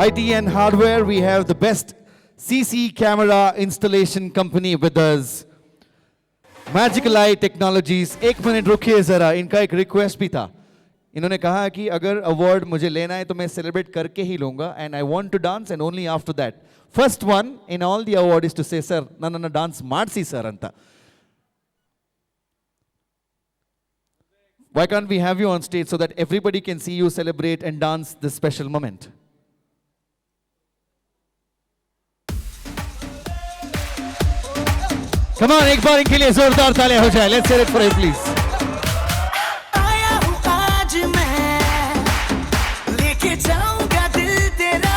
IT and hardware, we have the best CC camera installation company with us. Magical Eye Technologies. एक minute रुकिए जरा, इनका एक request भी था. इन्होंने कहा कि अगर अवार्ड मुझे लेना है तो मैं सेलिब्रेट करके ही लूंगा, and I want to dance and only after that. First one in all the award is to say, sir, ನನ್ನ dance ಮಾಡಿಸಿ ಸರ್ ಅಂತ. Why can't we have you on stage so that everybody can see you celebrate and dance this special moment? Come on, एक बार इनके लिए जोरदार तालियां हो जाए. Let's hear it for him, please. आया हूँ आज मैं, लेके जाऊंगा दिल तेरा,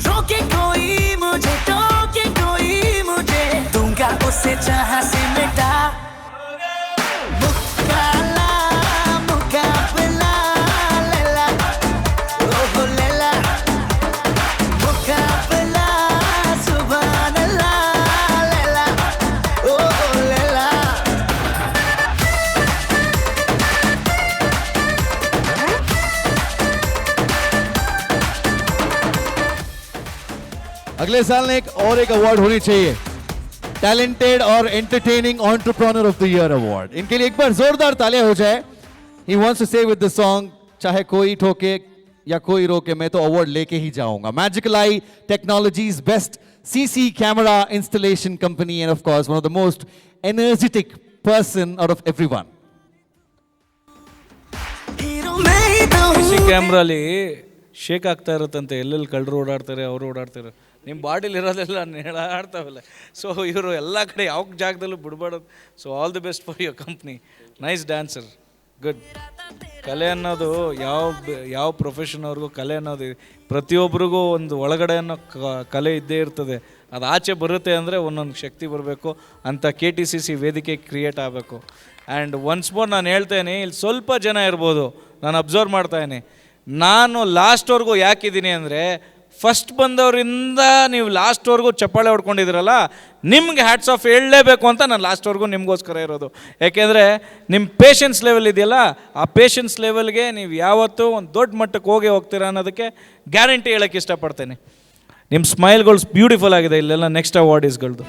रोके कोई मुझे, टोके कोई मुझे, दूंगा उसे जहां से मिटा. मुकाला मुकाबला लेला, ओहो लेला, मुकाबला सुभान अल्लाह लेला, ओहो लेला. अगले साल एक और एक अवार्ड होनी चाहिए, टैलेंटेड और entertaining entrepreneur of the year award. इनके लिए एक बार जोरदार तालियां हो जाए. ही वांट्स टू से विद द सॉन्ग, चाहे कोई ठोके या कोई रोके, मैं तो अवार्ड लेके ही जाऊंगा. Magical I technologies best CC camera installation company, end of course one of the most energetic person out of everyone. Hero मैं ही तो ಸಿ हूँ. ಕ್ಯಾಮ್ರಲ್ಲಿ ಶೇಕ್ ಆಗ್ತಾ ಇರುತ್ತಂತೆ, ಎಲ್ಲೆಲ್ಲಿ ಕಳ್ಳರು ಓಡಾಡ್ತಾರೆ, ಅವರು ಓಡಾಡ್ತಾರೆ, ನಿಮ್ಮ ಬಾಡಿಲಿ ಇರೋದೆಲ್ಲ ನೆಳಾಡ್ತಾವಲ್ಲ. ಸೊ ಇವರು ಎಲ್ಲ ಕಡೆ ಯಾವ ಜಾಗದಲ್ಲೂ ಬಿಡಬಾರ್ದು. So all the best for your company. Nice dancer, good. ಕಲೆ ಅನ್ನೋದು ಯಾವ ಪ್ರೊಫೆಷನ್ ಅವ್ರಿಗೂ ಕಲೆ ಅನ್ನೋದು ಪ್ರತಿಯೊಬ್ಬರಿಗೂ ಒಂದು ಒಳಗಡೆ ಅನ್ನೋ ಕಲೆ ಇದ್ದೇ ಇರ್ತದೆ. ಅದು ಆಚೆ ಬರುತ್ತೆ ಅಂದರೆ ಒಂದೊಂದು ಶಕ್ತಿ ಬರಬೇಕು ಅಂತ KTCC ವೇದಿಕೆ ಕ್ರಿಯೇಟ್ ಆಗಬೇಕು. ಆ್ಯಂಡ್ ಒನ್ಸ್ ಮೋರ್ ನಾನು ಹೇಳ್ತೇನೆ, ಇಲ್ಲಿ ಸ್ವಲ್ಪ ಜನ ಇರ್ಬೋದು, ನಾನು ಅಬ್ಸರ್ವ್ ಮಾಡ್ತಾಯಿದ್ದೀನಿ. ನಾನು ಲಾಸ್ಟ್ವರೆಗೂ ಯಾಕಿದ್ದೀನಿ ಅಂದರೆ, ಫಸ್ಟ್ ಬಂದವರಿಂದ ನೀವು ಲಾಸ್ಟ್ವರೆಗೂ ಚಪ್ಪಾಳೆ ಹೊಡ್ಕೊಂಡಿದ್ದೀರಲ್ಲ, ನಿಮ್ಗೆ ಹ್ಯಾಟ್ಸ್ ಆಫ್ ಹೇಳಲೇಬೇಕು ಅಂತ ನಾನು ಲಾಸ್ಟ್ವರೆಗೂ ನಿಮಗೋಸ್ಕರ ಇರೋದು. ಯಾಕೆಂದರೆ ನಿಮ್ಮ ಪೇಷನ್ಸ್ ಲೆವೆಲ್ ಇದೆಯಲ್ಲ, ಆ ಪೇಷನ್ಸ್ ಲೆವೆಲ್ಗೆ ನೀವು ಯಾವತ್ತೂ ಒಂದು ದೊಡ್ಡ ಮಟ್ಟಕ್ಕೆ ಹೋಗ್ತೀರಾ ಅನ್ನೋದಕ್ಕೆ ಗ್ಯಾರಂಟಿ ಹೇಳೋಕ್ಕೆ ಇಷ್ಟಪಡ್ತೇನೆ. ನಿಮ್ಮ ಸ್ಮೈಲ್ಗಳು ಬ್ಯೂಟಿಫುಲ್ ಆಗಿದೆ ಇಲ್ಲೆಲ್ಲ ನೆಕ್ಸ್ಟ್ ಅವಾರ್ಡೀಸ್ಗಳದ್ದು.